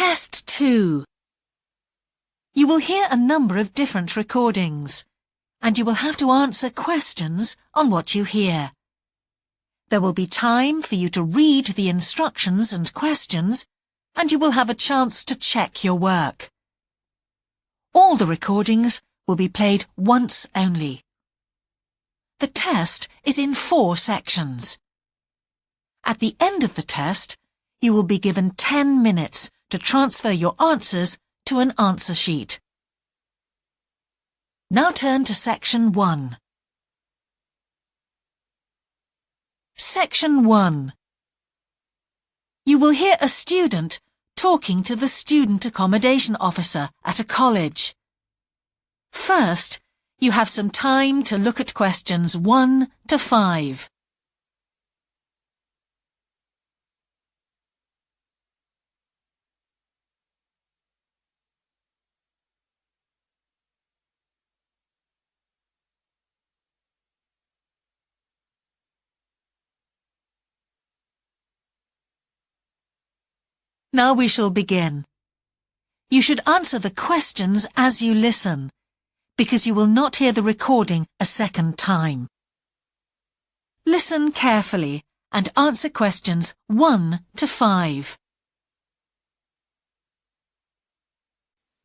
Test 2. You will hear a number of different recordings, and you will have to answer questions on what you hear. There will be time for you to read the instructions and questions, and you will have a chance to check your work. All the recordings will be played once only. The test is in 4 sections. At the end of the test, you will be given 10 minutes to transfer your answers to an answer sheet. Now turn to Section 1. Section 1. You will hear a student talking to the student accommodation officer at a college. First, you have some time to look at questions 1 to 5. Now we shall begin. You should answer the questions as you listen, because you will not hear the recording a second time. Listen carefully and answer questions 1 to 5.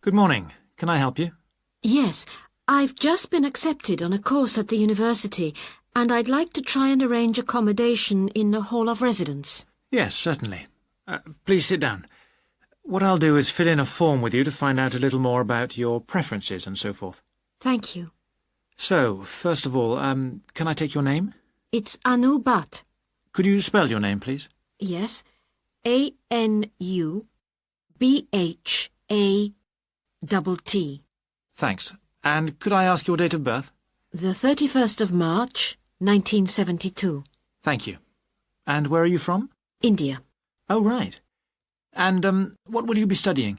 Good morning. Can I help you? Yes, I've just been accepted on a course at the university, and I'd like to try and arrange accommodation in the Hall of Residence. Yes, certainly. Please sit down. What I'll do is fill in a form with you to find out a little more about your preferences and so forth. Thank you. So, first of all, can I take your name? It's Anu Bhatt. Could you spell your name, please? Yes, ANUBHATT. Thanks. And could I ask your date of birth? The 31st of March, 1972. Thank you. And where are you from? India. Oh, right. And, what will you be studying?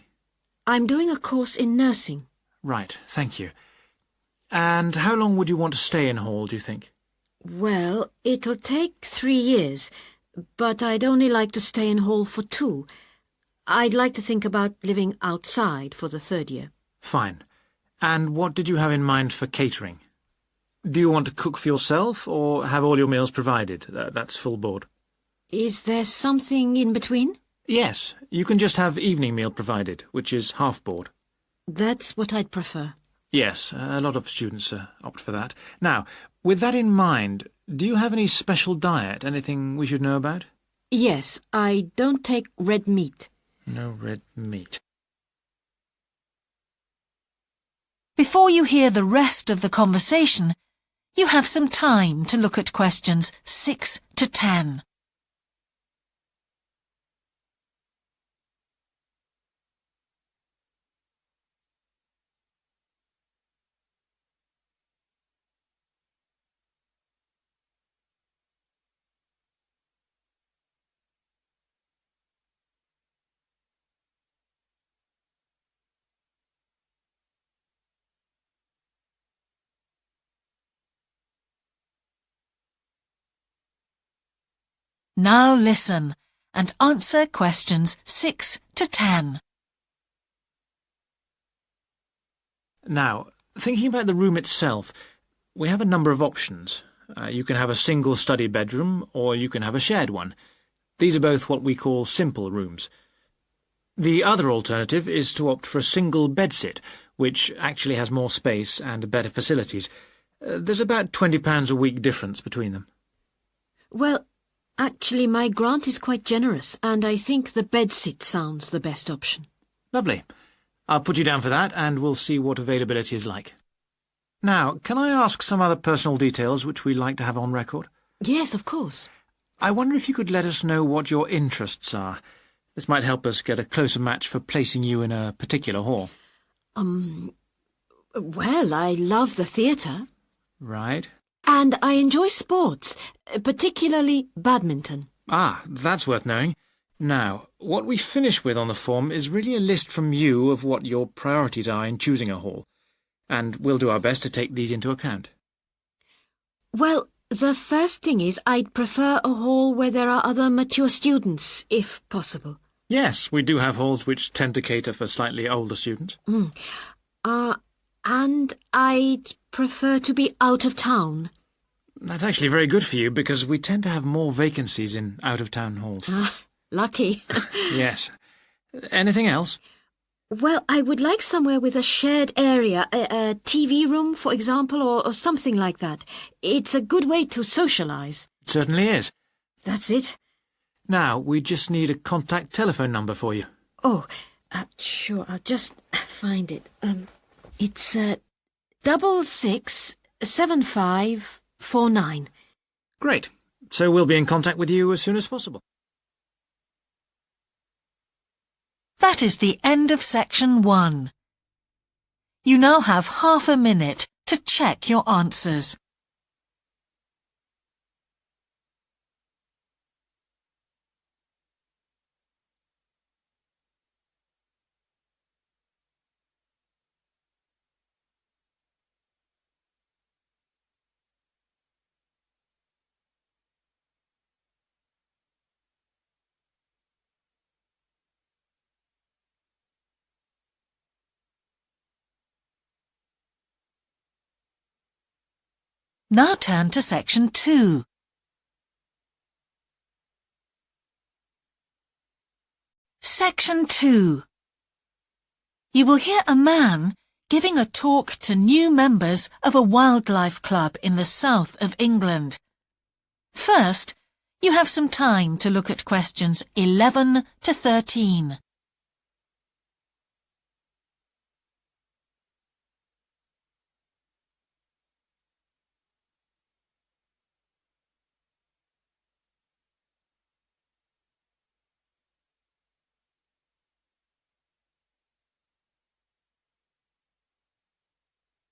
I'm doing a course in nursing. Right, thank you. And how long would you want to stay in Hall, do you think? Well, it'll take 3 years, but I'd only like to stay in Hall for 2. I'd like to think about living outside for the 3rd year. Fine. And what did you have in mind for catering? Do you want to cook for yourself, or have all your meals provided? That's full board. Is there something in between? Yes, you can just have evening meal provided, which is half board. That's what I'd prefer. Yes, a lot of students opt for that. Now, with that in mind, do you have any special diet, anything we should know about? Yes, I don't take red meat. No red meat. Before you hear the rest of the conversation, you have some time to look at questions 6 to 10. Now listen and answer questions 6 to 10. Now, thinking about the room itself, we have a number of options. You can have a single study bedroom, or you can have a shared one. These are both what we call simple rooms. The other alternative is to opt for a single bedsit, which actually has more space and better facilities. There's about £20 a week difference between them. Well, actually my grant is quite generous, and I think the bedsit sounds the best option. Lovely. I'll put you down for that, and we'll see what availability is like. Now, can I ask some other personal details which we like to have on record? Yes, of course. I wonder if you could let us know what your interests are. This might help us get a closer match for placing you in a particular hall. Well, I love the theatre. Right. And I enjoy sports, particularly badminton. Ah, that's worth knowing. Now, what we finish with on the form is really a list from you of what your priorities are in choosing a hall, and we'll do our best to take these into account. Well, the first thing is I'd prefer a hall where there are other mature students, if possible. Yes, we do have halls which tend to cater for slightly older students. And I'd prefer to be out of town. That's actually very good for you because we tend to have more vacancies in out-of-town halls. Lucky. Yes. Anything else? Well, I would like somewhere with a shared area, a TV room, for example, or something like that. It's a good way to socialise. It certainly is. That's it. Now, we just need a contact telephone number for you. Oh, sure, I'll just find it. It's 667549. Great. So we'll be in contact with you as soon as possible. That is the end of section 1. You now have half a minute to check your answers. Now turn to section 2. Section 2. You will hear a man giving a talk to new members of a wildlife club in the south of England. First, you have some time to look at questions 11 to 13.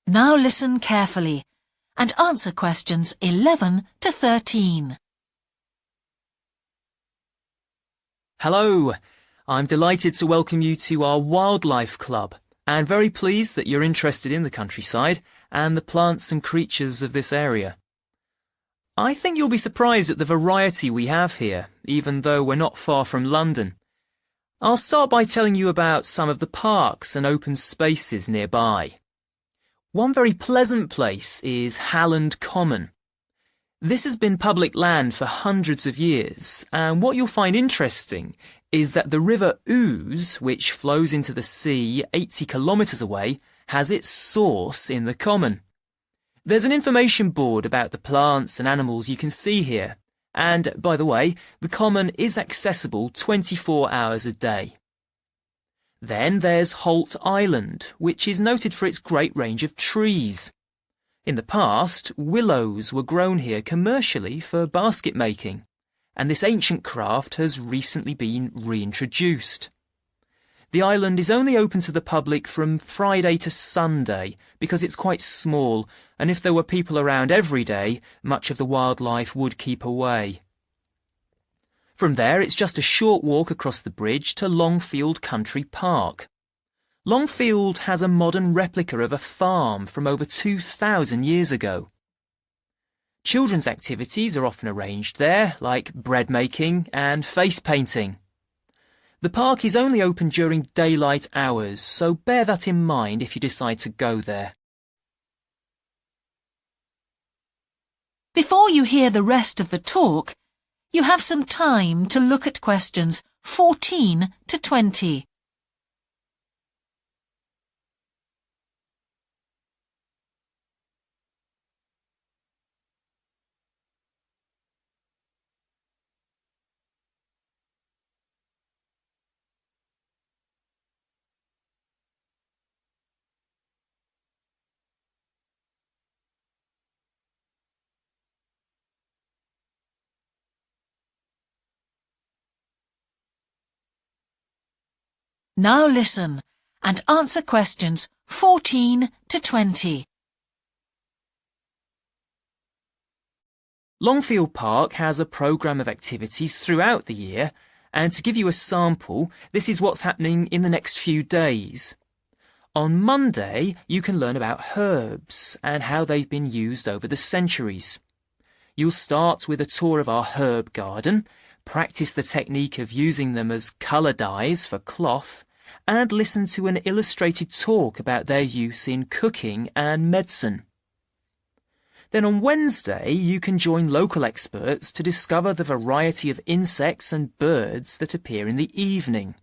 Now listen carefully and answer questions 11 to 13. Hello, I'm delighted to welcome you to our wildlife club and very pleased that you're interested in the countryside and the plants and creatures of this area. I think you'll be surprised at the variety we have here, even though we're not far from London. I'll start by telling you about some of the parks and open spaces nearby. One very pleasant place is Halland Common. This has been public land for hundreds of years, and what you'll find interesting is that the River Ouse, which flows into the sea 80 kilometres away, has its source in the common. There's an information board about the plants and animals you can see here, and, by the way, the common is accessible 24 hours a day. Then there's Holt Island, which is noted for its great range of trees. In the past, willows were grown here commercially for basket making, and this ancient craft has recently been reintroduced. The island is only open to the public from Friday to Sunday because it's quite small, and if there were people around every day, much of the wildlife would keep away. From there, it's just a short walk across the bridge to Longfield Country Park. Longfield has a modern replica of a farm from over 2,000 years ago. Children's activities are often arranged there, like bread making and face painting. The park is only open during daylight hours, so bear that in mind if you decide to go there. Before you hear the rest of the talk, you have some time to look at questions 14 to 20. Now listen and answer questions 14 to 20. Longfield Park has a programme of activities throughout the year, and to give you a sample, this is what's happening in the next few days. On Monday, you can learn about herbs and how they've been used over the centuries. You'll start with a tour of our herb garden, practice the technique of using them as colour dyes for cloth, and listen to an illustrated talk about their use in cooking and medicine. Then on Wednesday, you can join local experts to discover the variety of insects and birds that appear in the evening.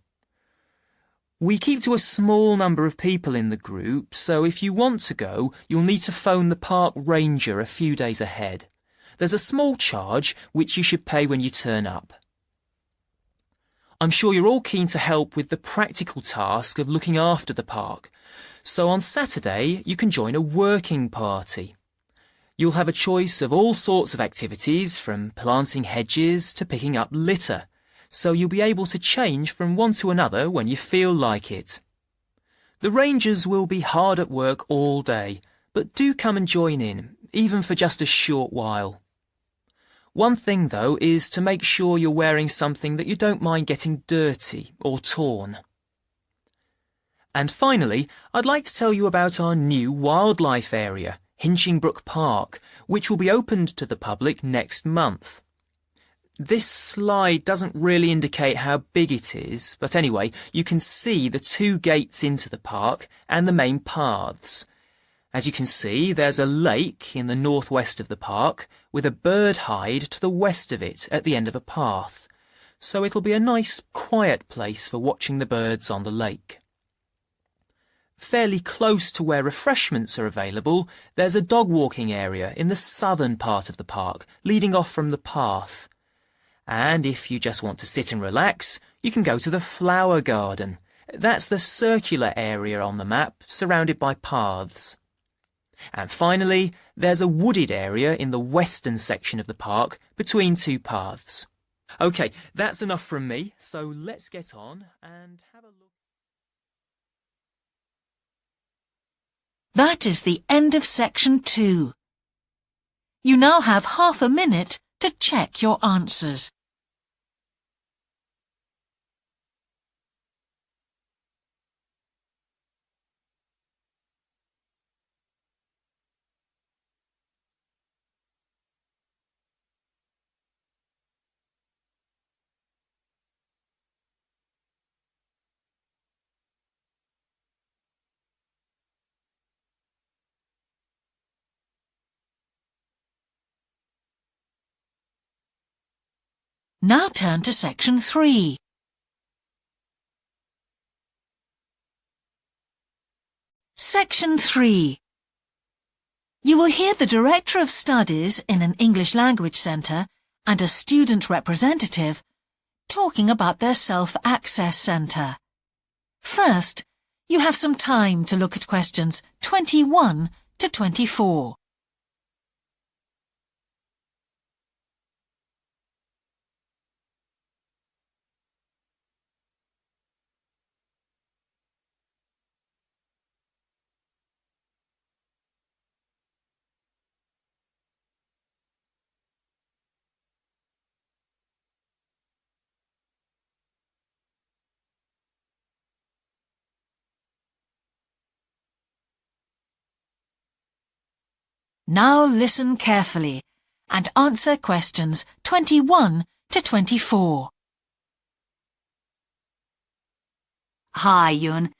We keep to a small number of people in the group, so if you want to go, you'll need to phone the park ranger a few days ahead. There's a small charge which you should pay when you turn up. I'm sure you're all keen to help with the practical task of looking after the park, so on Saturday you can join a working party. You'll have a choice of all sorts of activities, from planting hedges to picking up litter, so you'll be able to change from one to another when you feel like it. The rangers will be hard at work all day, but do come and join in, even for just a short while. One thing, though, is to make sure you're wearing something that you don't mind getting dirty or torn. And finally, I'd like to tell you about our new wildlife area, Hinchingbrook Park, which will be opened to the public next month. This slide doesn't really indicate how big it is, but anyway, you can see the 2 gates into the park and the main paths. As you can see, there's a lake in the northwest of the park, with a bird hide to the west of it at the end of a path, so it'll be a nice, quiet place for watching the birds on the lake. Fairly close to where refreshments are available, there's a dog walking area in the southern part of the park, leading off from the path. And if you just want to sit and relax, you can go to the flower garden. That's the circular area on the map, surrounded by paths. And finally, there's a wooded area in the western section of the park, between 2 paths. OK, that's enough from me, so let's get on and have a look. That is the end of section 2. You now have half a minute to check your answers. Now turn to section 3. Section 3. You will hear the Director of Studies in an English Language Centre and a student representative talking about their Self-Access Centre. First, you have some time to look at questions 21 to 24. Now listen carefully and answer questions 21 to 24. Hi, Ewan.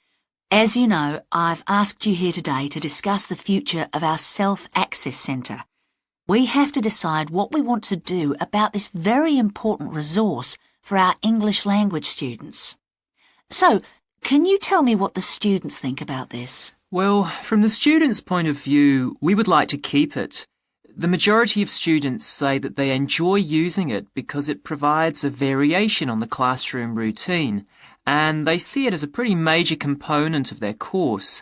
As you know, I've asked you here today to discuss the future of our Self-Access Centre. We have to decide what we want to do about this very important resource for our English language students. So, can you tell me what the students think about this? Well, from the students' point of view, we would like to keep it. The majority of students say that they enjoy using it because it provides a variation on the classroom routine, and they see it as a pretty major component of their course.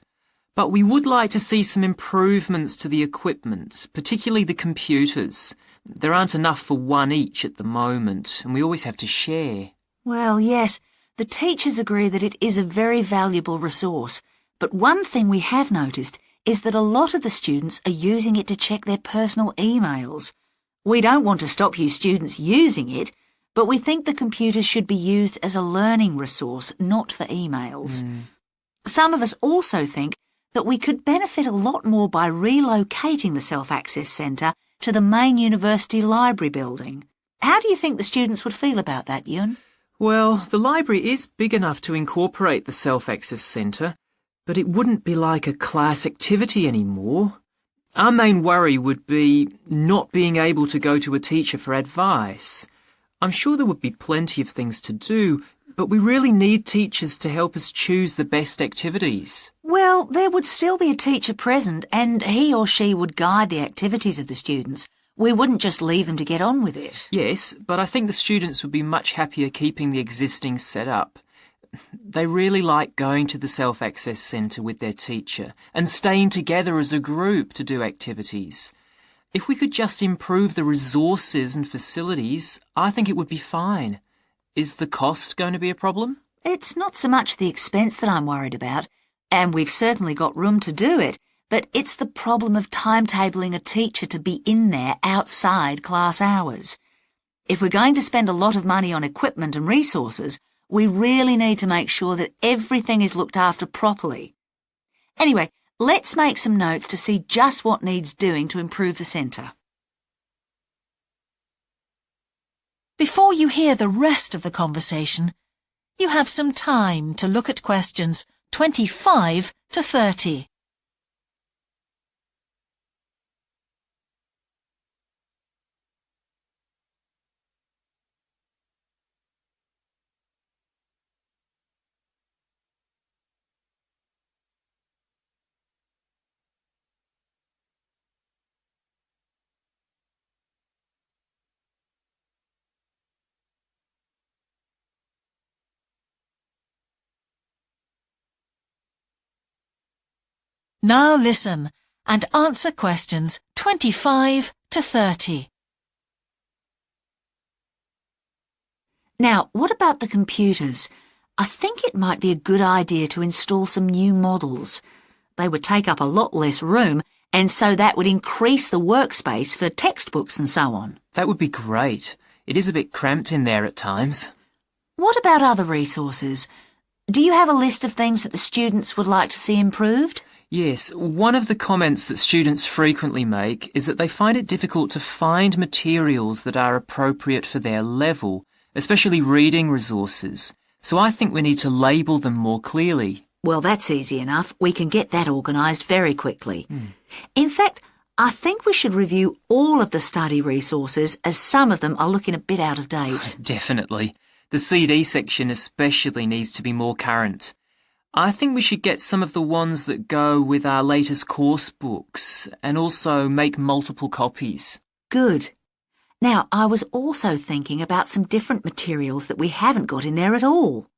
But we would like to see some improvements to the equipment, particularly the computers. There aren't enough for one each at the moment, and we always have to share. Well, yes, the teachers agree that it is a very valuable resource. But one thing we have noticed is that a lot of the students are using it to check their personal emails. We don't want to stop you students using it, but we think the computers should be used as a learning resource, not for emails. Some of us also think that we could benefit a lot more by relocating the Self-Access Centre to the main university library building. How do you think the students would feel about that, Ewan? Well, the library is big enough to incorporate the Self-Access Centre, but it wouldn't be like a class activity anymore. Our main worry would be not being able to go to a teacher for advice. I'm sure there would be plenty of things to do, but we really need teachers to help us choose the best activities. Well, there would still be a teacher present and he or she would guide the activities of the students. We wouldn't just leave them to get on with it. Yes, but I think the students would be much happier keeping the existing setup. They really like going to the Self-Access Centre with their teacher and staying together as a group to do activities. If we could just improve the resources and facilities, I think it would be fine. Is the cost going to be a problem? It's not so much the expense that I'm worried about, and we've certainly got room to do it, but it's the problem of timetabling a teacher to be in there outside class hours. If we're going to spend a lot of money on equipment and resources, we really need to make sure that everything is looked after properly. Anyway, let's make some notes to see just what needs doing to improve the centre. Before you hear the rest of the conversation, you have some time to look at questions 25 to 30. Now listen and answer questions 25 to 30. Now, what about the computers? I think it might be a good idea to install some new models. They would take up a lot less room, and so that would increase the workspace for textbooks and so on. That would be great. It is a bit cramped in there at times. What about other resources? Do you have a list of things that the students would like to see improved? Yes, one of the comments that students frequently make is that they find it difficult to find materials that are appropriate for their level, especially reading resources. So I think we need to label them more clearly. Well, that's easy enough. We can get that organised very quickly. In fact, I think we should review all of the study resources as some of them are looking a bit out of date. Definitely. The CD section especially needs to be more current. I think we should get some of the ones that go with our latest course books and also make multiple copies. Good. Now, I was also thinking about some different materials that we haven't got in there at all.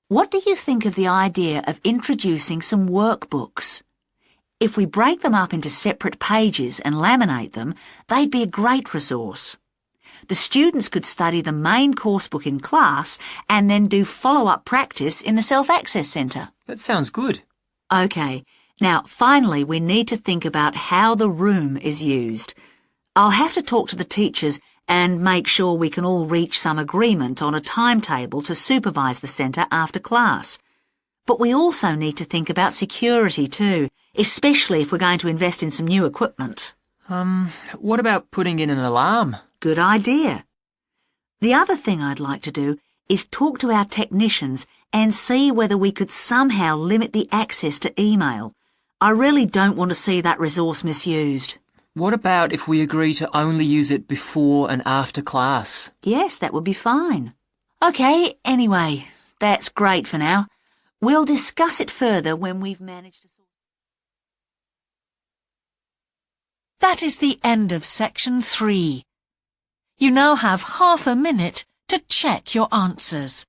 What do you think of the idea of introducing some workbooks? If we break them up into separate pages and laminate them, they'd be a great resource. The students could study the main course book in class and then do follow-up practice in the Self-Access Centre. That sounds good. OK, now finally we need to think about how the room is used. I'll have to talk to the teachers and make sure we can all reach some agreement on a timetable to supervise the centre after class. But we also need to think about security too, especially if we're going to invest in some new equipment. What about putting in an alarm? Good idea. The other thing I'd like to do is talk to our technicians and see whether we could somehow limit the access to email. I really don't want to see that resource misused. What about if we agree to only use it before and after class? Yes, that would be fine. OK, anyway, that's great for now. We'll discuss it further when we've managed to sort. That is the end of section 3. You now have half a minute to check your answers.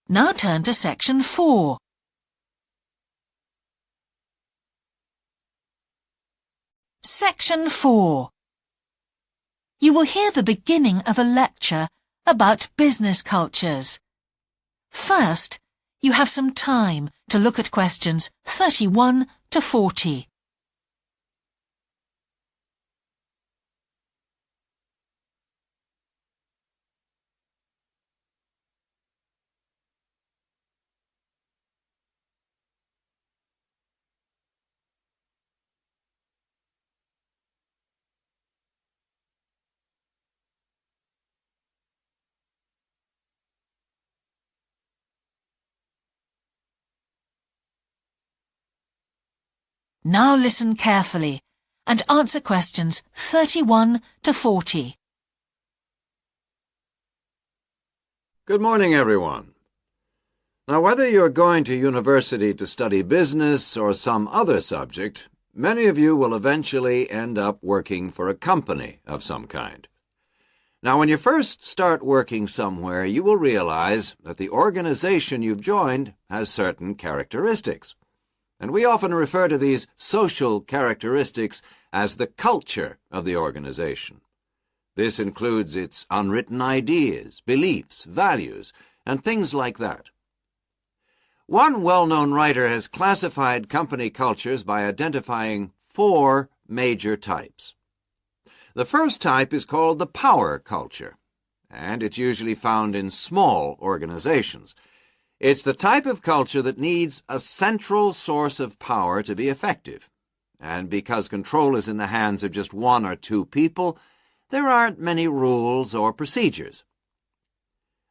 Now turn to section 4. Section 4. You will hear the beginning of a lecture about business cultures. First, you have some time to look at questions 31 to 40. Now listen carefully and answer questions 31 to 40. Good morning, everyone. Now, whether you're going to university to study business or some other subject, many of you will eventually end up working for a company of some kind. Now, when you first start working somewhere, you will realize that the organization you've joined has certain characteristics. And we often refer to these social characteristics as the culture of the organization. This includes its unwritten ideas, beliefs, values, and things like that. One well-known writer has classified company cultures by identifying 4 major types. The first type is called the power culture, and it's usually found in small organizations. It's the type of culture that needs a central source of power to be effective. And because control is in the hands of just 1 or 2 people, there aren't many rules or procedures.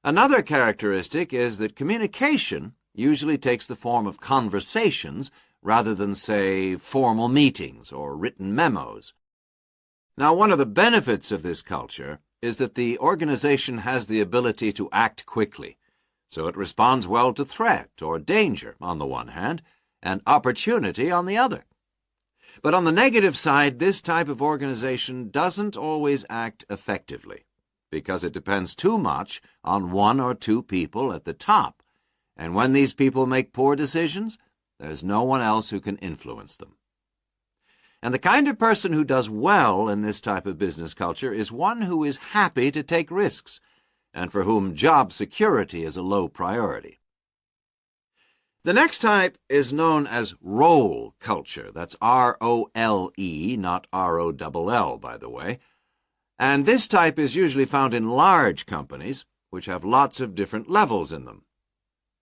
Another characteristic is that communication usually takes the form of conversations rather than, say, formal meetings or written memos. Now, one of the benefits of this culture is that the organization has the ability to act quickly. So it responds well to threat or danger on the one hand, and opportunity on the other. But on the negative side, this type of organization doesn't always act effectively, because it depends too much on 1 or 2 people at the top, and when these people make poor decisions, there's no one else who can influence them. And the kind of person who does well in this type of business culture is one who is happy to take risks, and for whom job security is a low priority. The next type is known as role culture. That's R-O-L-E, not R-O-double-L, by the way. And this type is usually found in large companies, which have lots of different levels in them.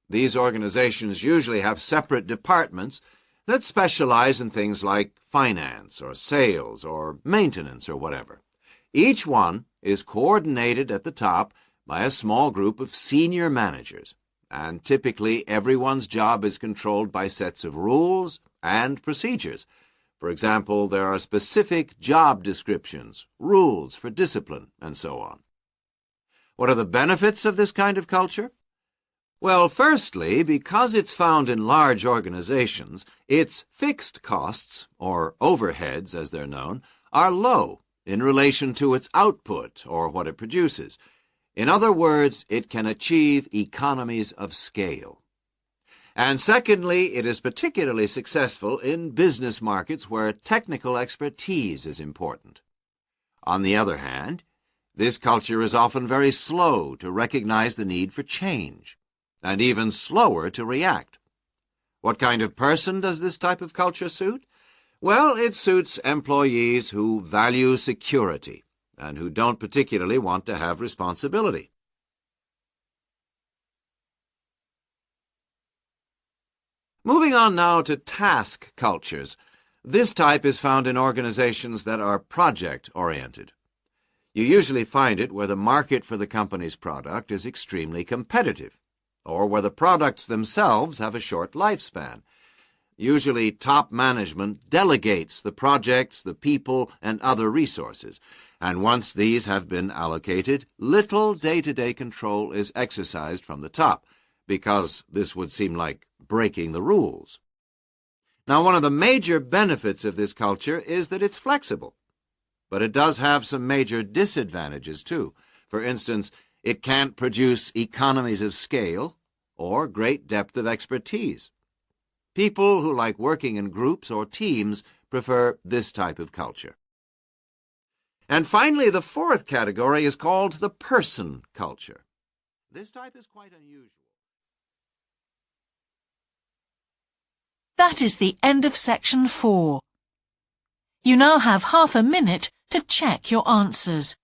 These organizations usually have separate departments that specialize in things like finance or sales or maintenance or whatever. Each one is coordinated at the top by a small group of senior managers, and typically everyone's job is controlled by sets of rules and procedures. For example, there are specific job descriptions, rules for discipline, and so on. What are the benefits of this kind of culture? Well, firstly, because it's found in large organizations, its fixed costs, or overheads as they're known, are low in relation to its output or what it produces. In other words, it can achieve economies of scale. And secondly, it is particularly successful in business markets where technical expertise is important. On the other hand, this culture is often very slow to recognize the need for change, and even slower to react. What kind of person does this type of culture suit? Well, it suits employees who value security and who don't particularly want to have responsibility. Moving on now to task cultures. This type is found in organizations that are project-oriented. You usually find it where the market for the company's product is extremely competitive, or where the products themselves have a short lifespan. Usually, top management delegates the projects, the people, and other resources, and once these have been allocated, little day-to-day control is exercised from the top, because this would seem like breaking the rules. Now, one of the major benefits of this culture is that it's flexible, but it does have some major disadvantages, too. For instance, it can't produce economies of scale or great depth of expertise. People who like working in groups or teams prefer this type of culture. And finally, the fourth category is called the person culture. This type is quite unusual. That is the end of section 4. You now have half a minute to check your answers.